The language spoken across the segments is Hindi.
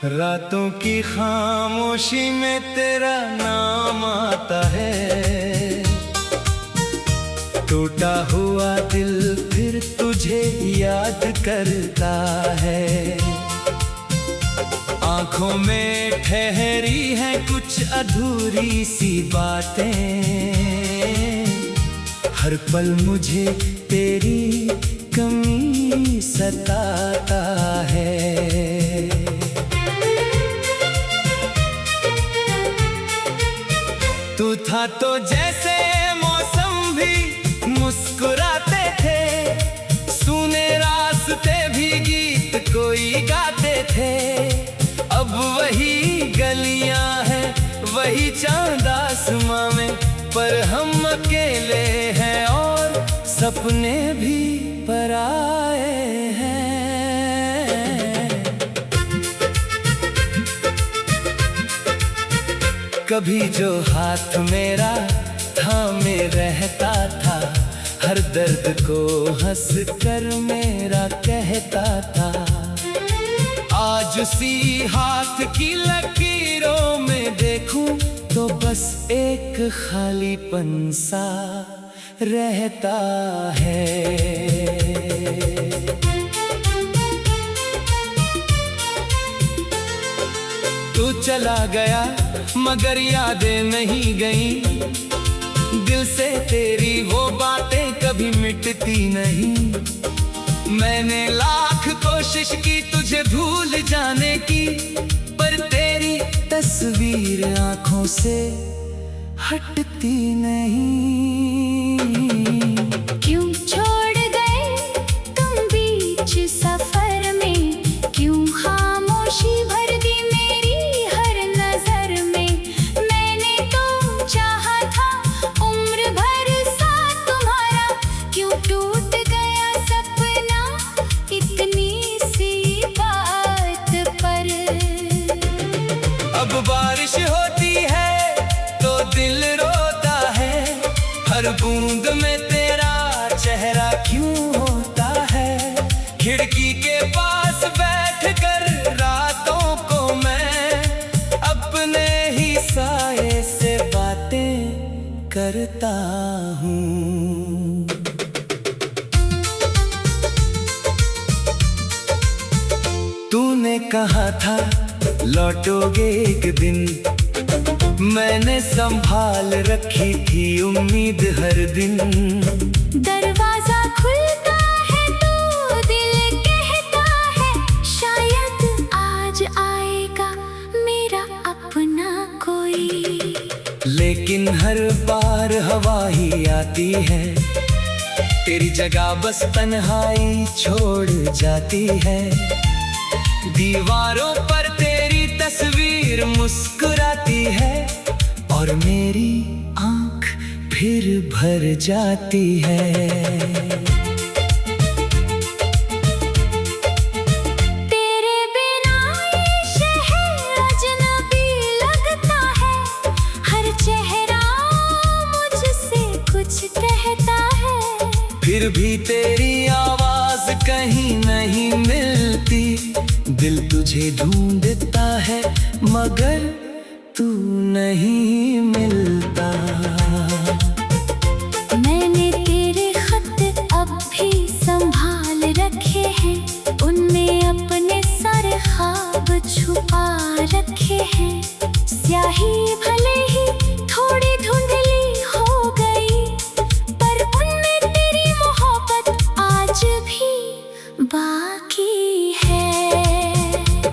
रातों की खामोशी में तेरा नाम आता है। टूटा हुआ दिल फिर तुझे याद करता है। आंखों में ठहरी है कुछ अधूरी सी बातें। हर पल मुझे तेरी कमी सताता है। तू था तो जैसे मौसम भी मुस्कुराते थे। सुने रास्ते भी गीत कोई गाते थे। अब वही गलियां हैं वही चांद आसमां में, पर हम अकेले हैं और सपने भी पराए हैं। कभी जो हाथ मेरा थामे रहता था, हर दर्द को हंस कर मेरा कहता था। आज उसी हाथ की लकीरों में देखूं तो बस एक खालीपन सा रहता है। तू चला गया मगर यादें नहीं गई। दिल से तेरी वो बातें कभी मिटती नहीं। मैंने लाख कोशिश की तुझे भूल जाने की, पर तेरी तस्वीर आंखों से हटती नहीं। क्यों छोड़ गए तुम बीच सफर में, क्यों खामोशी भर दी मेरी हर नजर में। मैंने तो चाहा था उम्र भर साथ तुम्हारा, क्यों टूट गया सपना इतनी सी बात पर। अब बारिश होती है तो दिल रोता है। हर बूंद में तेरा चेहरा क्यों होता है। खिड़की के पास बैठकर रातों को मैं अपने ही साए से बातें करता हूँ। तूने कहा था लौटोगे एक दिन, मैंने संभाल रखी थी उम्मीद हर दिन। दरवाजा खुलता है तो दिल कहता है शायद आज आएगा मेरा अपना कोई। लेकिन हर बार हवा ही आती है, तेरी जगह बस तन्हाई छोड़ जाती है। दीवारों पर तेरी तस्वीर मुस्कुराती है और मेरी आंख फिर भर जाती है। तेरे बिना ये शहर अजनबी लगता है। हर चेहरा मुझसे कुछ कहता है, फिर भी तेरी आवाज कहीं नहीं मिलती। दिल तुझे ढूंढता है मगर तू नहीं मिलता। मैंने तेरे खत अब भी संभाल रखे हैं, उनमें अपने सारे ख्वाब छुपा रखे हैं। स्याही भले ही थोड़ी धुंधली हो गई, पर उनमें तेरी मोहब्बत आज भी बाकी है।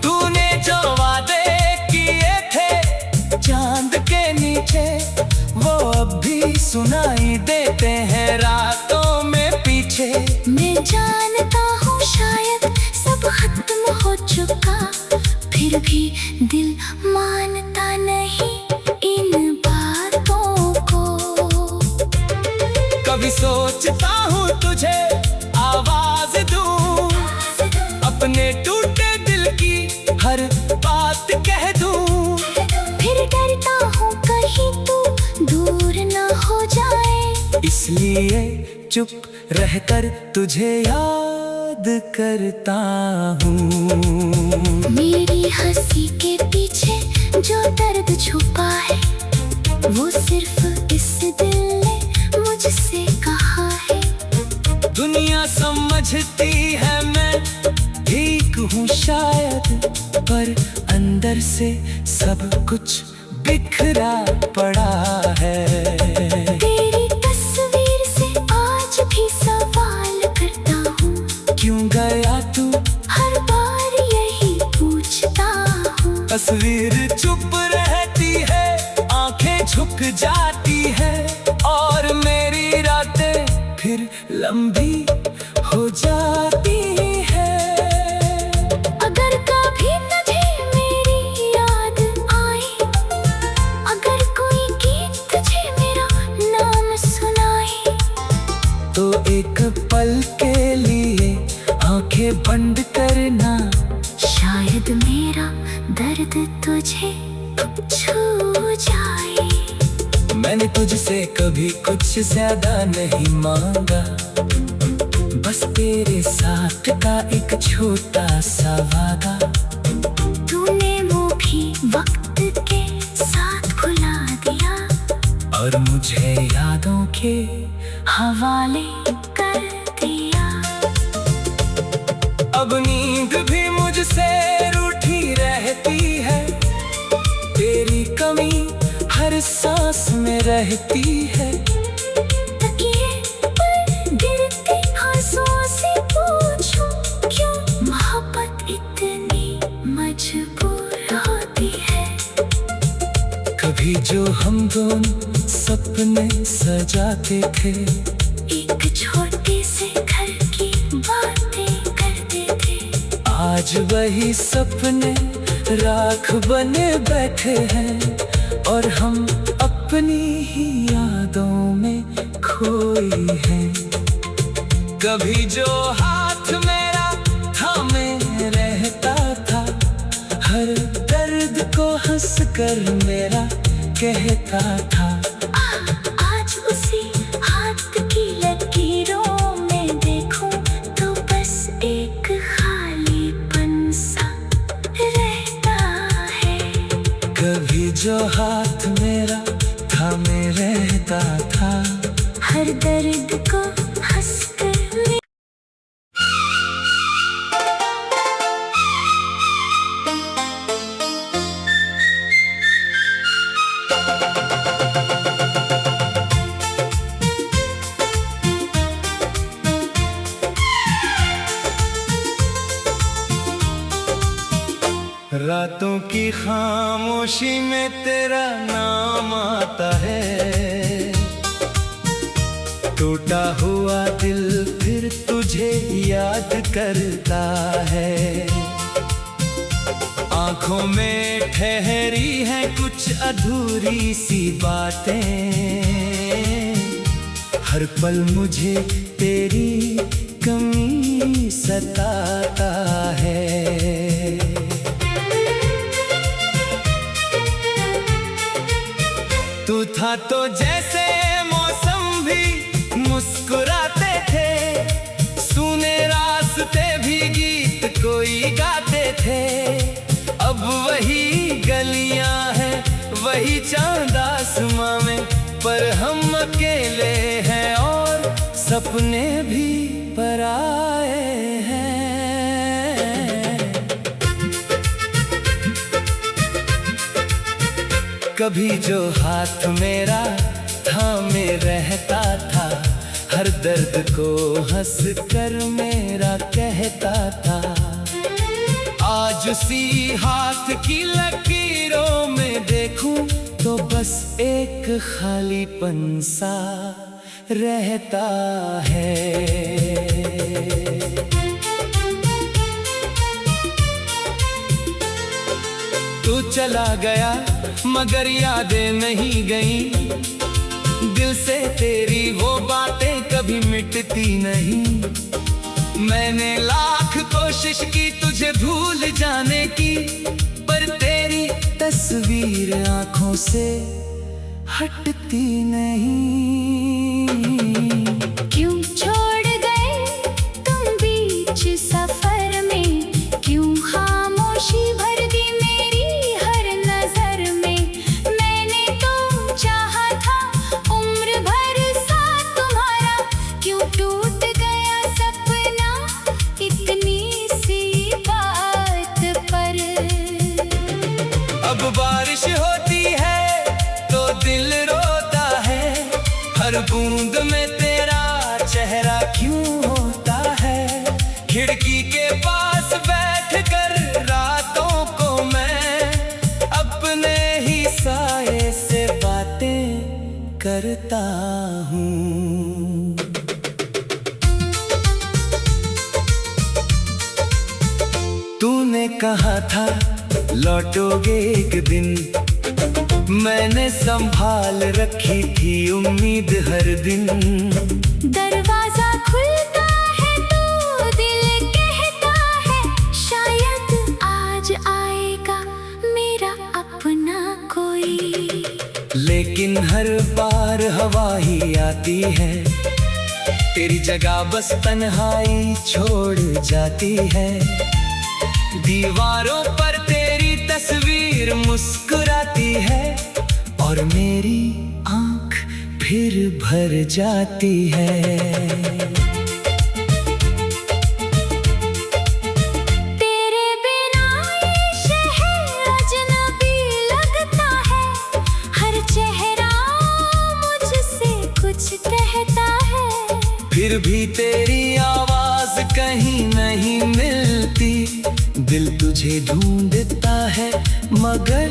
तूने जो वादे किए थे चांद के नीचे, वो अब भी सुनाई देते हैं रातों में पीछे। मैं जानता हूँ शायद सब खत्म हो चुका, फिर भी दिल मानता नहीं इन बातों को। कभी सोचता हूँ तुझे आवाज दूँ, अपने टूटे दिल की हर बात कह दूँ। फिर डरता हूँ कहीं तू दूर न हो जाए, इसलिए चुप रहकर तुझे याद याद करता हूँ। मेरी हंसी के पीछे जो दर्द छुपा है, वो सिर्फ इस दिल ने मुझसे कहा है। दुनिया समझती है मैं ठीक हूँ शायद, पर अंदर से सब कुछ बिखरा पड़ा है। तेरी तस्वीर से आज भी सवाल करता हूँ, क्यों गया तू, हर बार यही पूछता हूँ। तस्वीर चुप रहती है, आंखें झुक जाती है, और मेरी रातें फिर लंबी हो जाती है। अगर कभी तुझे मेरी याद आए, अगर कोई गीत तुझे मेरा नाम सुनाए, तो एक पल के लिए आंखें बंद करना, शायद मेरा दर्द तुझे छू जाए। मैंने तुझसे कभी कुछ ज्यादा नहीं मांगा, बस तेरे साथ का एक छोटा सा वादा। तूने वो भी वक्त के साथ भुला दिया, और मुझे यादों के हवाले कर दिया। अब नींद भी मुझसे रूठी रहती है, तेरी कमी हर सांस में रहती है। तकिए पर गिरते आंसुओं से पूछूं, क्यों मोहब्बत इतनी मजबूर होती है। कभी जो हम दोनों सपने सजाते थे, एक छोटे से घर की बातें करते थे, आज वही सपने राख बने बैठे हैं, और हम अपनी ही यादों में खोए हैं। कभी जो हाथ मेरा थामे रहता था, हर दर्द को हंस कर मेरा कहता था। आज उसी हाथ की लकीरों में देखूं, तो बस एक खालीपन सा रहता है। कभी जो हाथ मेरा थामे रहता था, हर दर्द को हंस कर रातों की खामोशी में तेरा नाम आता है। टूटा हुआ दिल फिर तुझे याद करता है। आंखों में ठहरी है कुछ अधूरी सी बातें, हर पल मुझे तेरी कमी सताता है। तू था तो जैसे मौसम भी मुस्कुराते थे, सुने रास्ते भी गीत कोई गाते थे। अब वही गलियां हैं, वही चांद आसमां में, पर हम अकेले हैं और सपने भी पराए हैं। कभी जो हाथ मेरा थामे रहता था, हर दर्द को हंस कर मेरा कहता था। आज उसी हाथ की लकीरों में देखूं, तो बस एक खालीपन सा रहता है। तू चला गया मगर यादें नहीं गई, दिल से तेरी वो बातें कभी मिटती नहीं। मैंने लाख कोशिश की तुझे भूल जाने की, पर तेरी तस्वीर आंखों से हटती नहीं। क्यों छोड़ गए तुम बीच खिड़की के पास बैठकर रातों को मैं अपने ही साए से बातें करता हूँ। तूने कहा था लौटोगे एक दिन, मैंने संभाल रखी थी उम्मीद हर दिन। दरवाजा खुलता है तो दिल कहता है शायद आज आएगा मेरा अपना कोई। लेकिन हर बार हवा ही आती है, तेरी जगह बस तन्हाई छोड़ जाती है। दीवारों पर तेरी तस्वीर मुस्कुराती है और मेरी आंख फिर भर जाती है। तेरे बिना ये शहर अजनबी लगता है, हर चेहरा मुझसे कुछ कहता है। फिर भी तेरी आवाज कहीं नहीं मिलती, दिल तुझे ढूंढता है मगर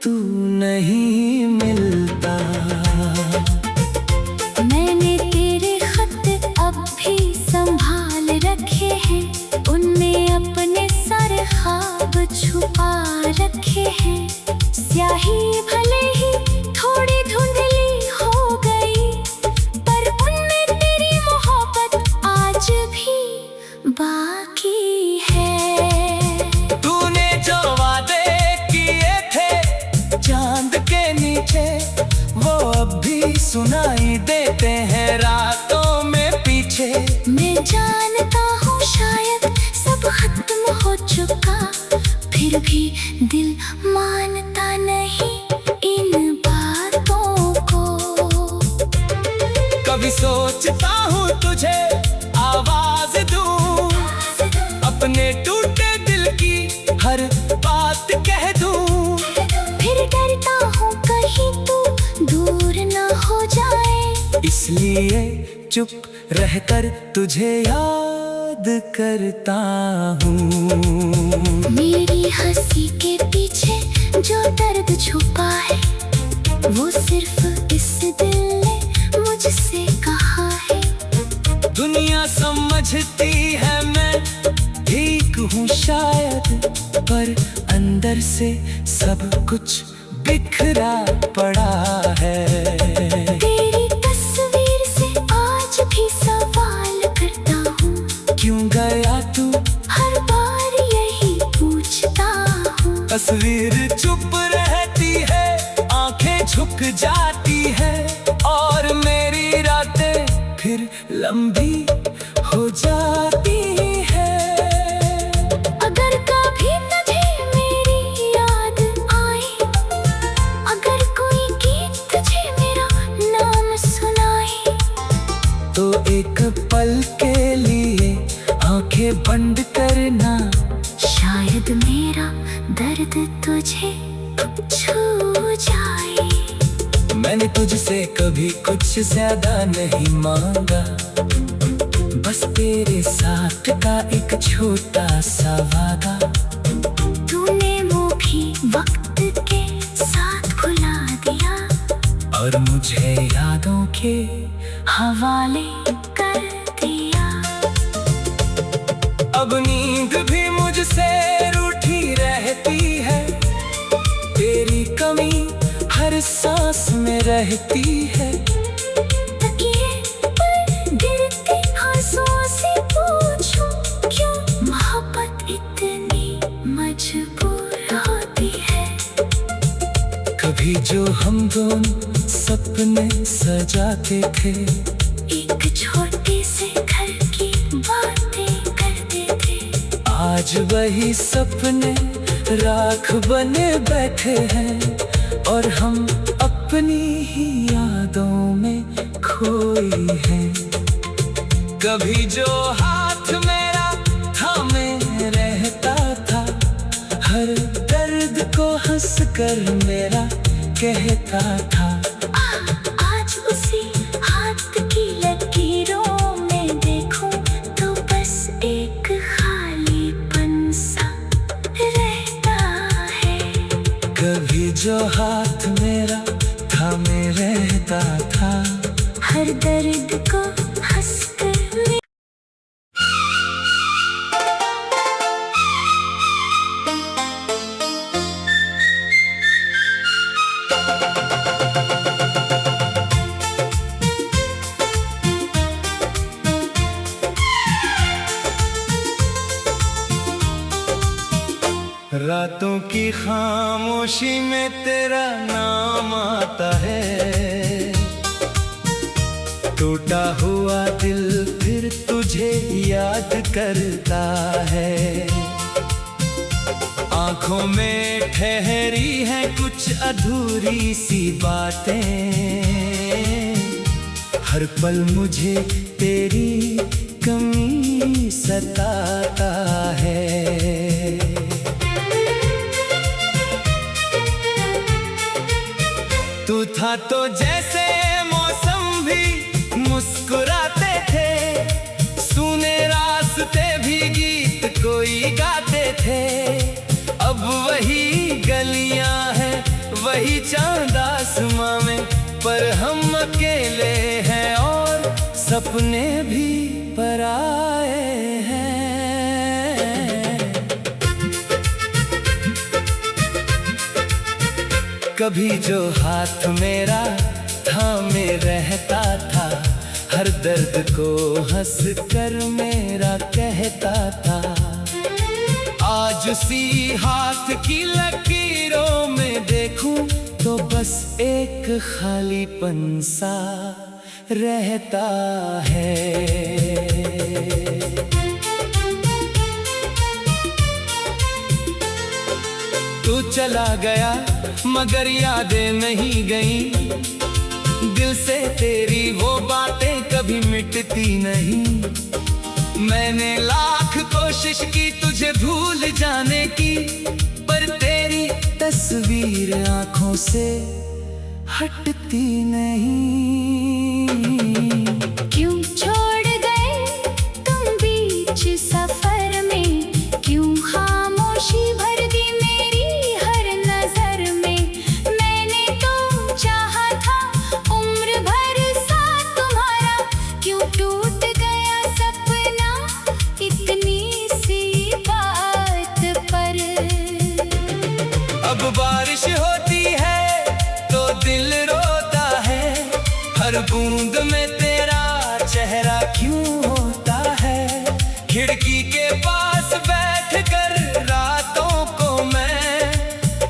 तू नहीं मिलता। मैंने तेरे खत अब भी संभाल रखे हैं, उनमें अपने सारे ख्वाब छुपा रखे हैं। स्याही भले ही थोड़ी धुंधली हो गई, पर उनमें तेरी मोहब्बत आज भी बाकी है। तूने जो वादे किए थे चांद के नीचे, वो अब भी सुनाई देते हैं रातों में पीछे। मैं जानता हूँ शायद सब खत्म हो चुका, फिर भी दिल मानता नहीं इन बातों को। कभी सोचता हूँ तुझे आवाज दूँ, अपने टूटे दिल की हर बात कह दूँ। फिर डरता हूँ कहीं तू दूर न हो जाए, इसलिए चुप रहकर तुझे याद करता हूँ। मेरी हंसी के पीछे जो दर्द छुपा है, वो सिर्फ इस दिल ने मुझसे कहा है। दुनिया समझती है मैं ठीक हूँ शायद, पर अंदर से सब कुछ बिखरा पड़ा है। तेरी तस्वीर से आज भी सवाल करता हूँ, क्यों गया तू हर बार यही पूछता हूँ। तस्वीर चुप रहती है, आंखें झुक जाती है और मेरी रातें फिर लंबी हो जाती है। अगर कभी तुझे मेरी याद आए, अगर कोई गीत तुझे मेरा नाम सुनाए, तो एक पल के लिए आंखें बंद करना, शायद मेरा दर्द तुझे छू जाए। मैंने तुझसे कभी कुछ ज्यादा नहीं मांगा, बस तेरे साथ का एक छोटा सा वादा। तूने वो भी वक्त के साथ भुला दिया और मुझे यादों के हवाले कर दिया। अब नींद भी मुझसे रूठी रहती है, तेरी कमी हर सांस में रहती है। तकिए पर गिरते आंसुओं से पूछूं, क्यों मोहब्बत इतनी मजबूर होती है। कभी जो हम दोनों सपने सजाते थे, एक छोटे से घर की बातें करते थे, आज वही सपने राख बने बैठे हैं और हम अपनी ही यादों में खोए हैं। कभी जो हाथ मेरा थामे रहता था, हर दर्द को हंस कर मेरा कहता था। आज उसी हाथ की लकीरों में देखूं तो बस एक रातों की खामोशी में तेरा नाम आता है। टूटा हुआ दिल फिर तुझे याद करता है। आंखों में ठहरी है कुछ अधूरी सी बातें। हर पल मुझे तेरी कमी सताता है। तू था तो जैसे मौसम भी मुस्कुराते थे। सुने रास्ते भी गीत कोई गाते थे। अब वही गलियां हैं वही चांद आसमां में, पर हम अकेले हैं और सपने भी पराए हैं। कभी जो हाथ मेरा थामे रहता था, हर दर्द को हंस कर मेरा कहता था। आज उसी हाथ की लकीरों में देखूं तो बस एक खालीपन सा रहता है। तू चला गया मगर यादें नहीं गईं। दिल से तेरी वो बातें कभी मिटती नहीं। मैंने लाख कोशिश की तुझे भूल जाने की, पर तेरी तस्वीर आंखों से हटती नहीं। क्यों छोड़ गए तुम बीच सफर में, क्यों खामोशी भर दी मेरी हर नजर में। मैंने तो चाहा था उम्र भर साथ तुम्हारा, क्यों टूट गया सपना इतनी सी बात पर। अब बारिश होती है तो दिल रोता है। हर बूंद में तेरा चेहरा क्यों होता है। खिड़की के पास बैठकर रातों को मैं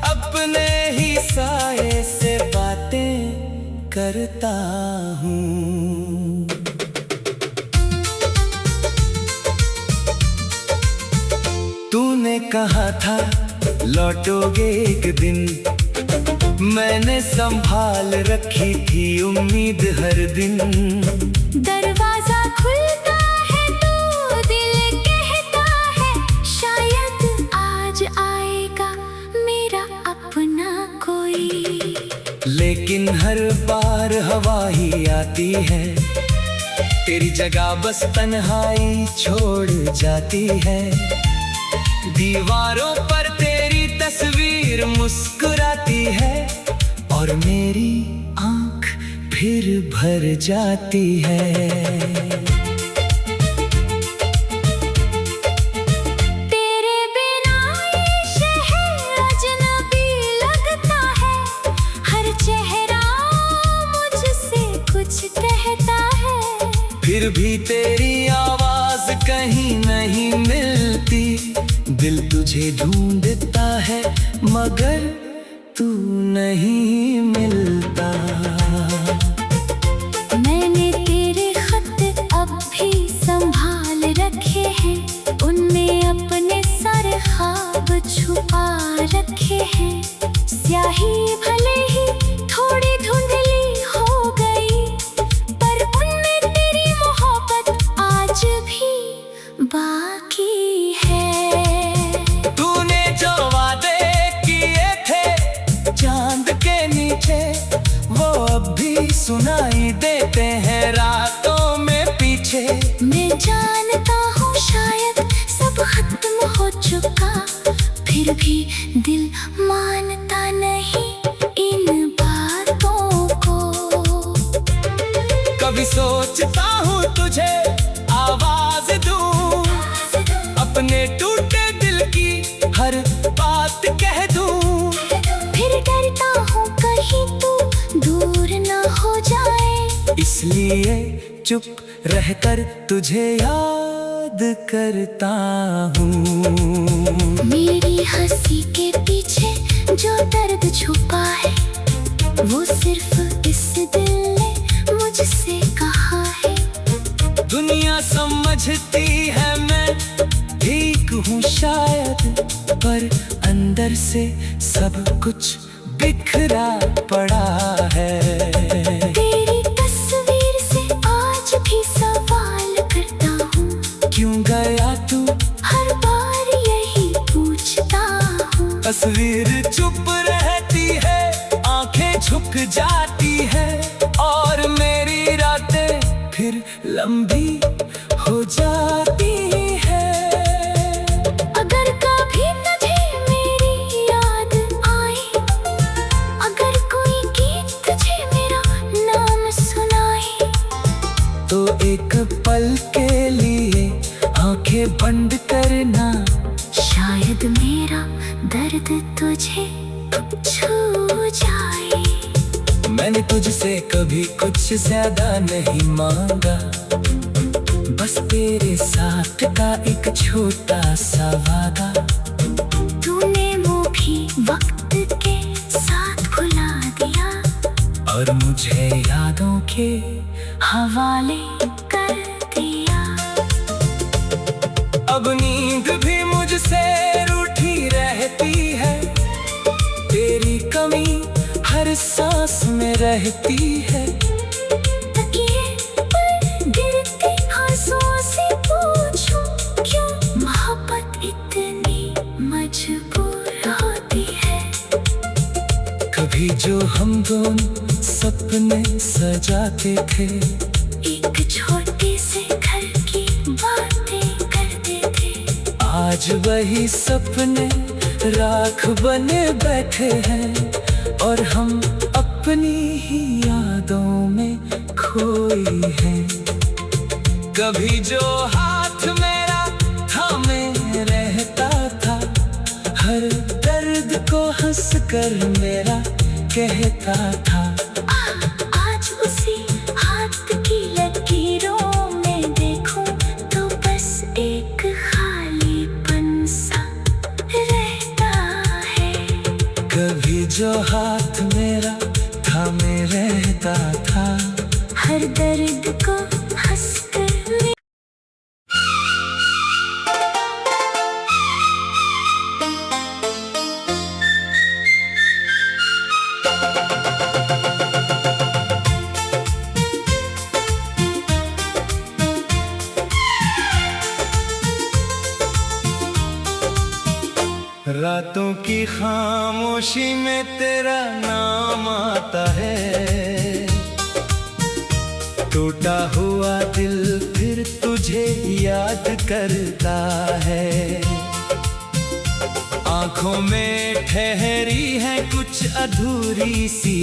अपने ही साए से बातें करता हूँ। तूने कहा था लौटोगे एक दिन, मैंने संभाल रखी थी उम्मीद हर दिन। दरवाजा खुलता है तो दिल कहता है शायद आज आएगा मेरा अपना कोई। लेकिन हर बार हवा ही आती है, तेरी जगह बस तन्हाई छोड़ जाती है। दीवारों पर तेरी तस्वीर मुस्कुराती है और मेरी आंख फिर भर जाती है। तेरे बिना ये शहर अजनबी लगता है। हर चेहरा मुझसे कुछ कहता है, फिर भी तेरी आवाज कहीं नहीं मिलती। दिल तुझे ढूंढता है मगर तू नहीं मिलता। मैंने तेरे खत अब भी संभाल रखे हैं, उनमें अपने सारे ख्वाब छुपा रखे हैं। स्याही भले ही थोड़ी धुंधली हो गई, पर उनमें तेरी मोहब्बत आज भी बाकी है। तूने जो वादे किए थे चांद के नीचे, वो अब भी सुनाई देते हैं रातों में पीछे। मैं जानता हूँ शायद सब खत्म हो चुका, फिर भी दिल मानता नहीं इन बातों को। कभी सोचता हूँ तुझे आवाज दूं, अपने टूटे दिल की हर बात कह दूं। फिर डरता हूँ कहीं तू दूर न हो जाए, इसलिए चुप रहकर तुझे याद करता हूँ। मेरी हंसी के पीछे जो दर्द छुपा है, वो सिर्फ इस दिल ने मुझसे कहा है। दुनिया समझती है मैं ठीक हूँ शायद, पर अंदर से सब कुछ बिखरा पड़ा है। तेरी तस्वीर से आज भी सवाल करता हूँ, क्यों गया तू, हर बार यही पूछता हूँ। तस्वीर चुप रहती है, आंखें झुक जाती है, और मेरी रातें फिर लंबी हो जाती है। अगर कभी तुझे मेरी याद आए, अगर कोई गीत तुझे मेरा नाम सुनाए, तो एक पल के लिए आंखें बंद करना, शायद मेरा दर्द तुझे छू जाए। मैंने तुझसे कभी कुछ ज्यादा नहीं मांगा, बस तेरे साथ का एक छोटा सा वादा। तूने वो भी वक्त के साथ भुला दिया, और मुझे यादों के हवाले कर दिया। अब नींद भी मुझसे रूठी रहती है, तेरी कमी हर सांस में रहती है। तकिए पर गिरते आंसुओं से पूछूं, क्यों मोहब्बत इतनी मजबूर होती है। कभी जो हम दोनों सपने सजाते थे, एक छोटे से घर की बातें करते थे, आज वही सपने राख बने बैठे हैं, और हम अपनी ही यादों में खोए हैं। कभी जो हाथ मेरा थामे रहता था, हर दर्द को हंस कर मेरा कहता था। आज उसी हाथ की लकीरों में देखूं, तो बस एक खालीपन सा रहता है। कभी जो हाथ मेरा थामे रहता था, हर दर्द को हंस कर रातों की खामोशी में तेरा नाम आता है। टूटा हुआ दिल फिर तुझे याद करता है। आंखों में ठहरी है कुछ अधूरी सी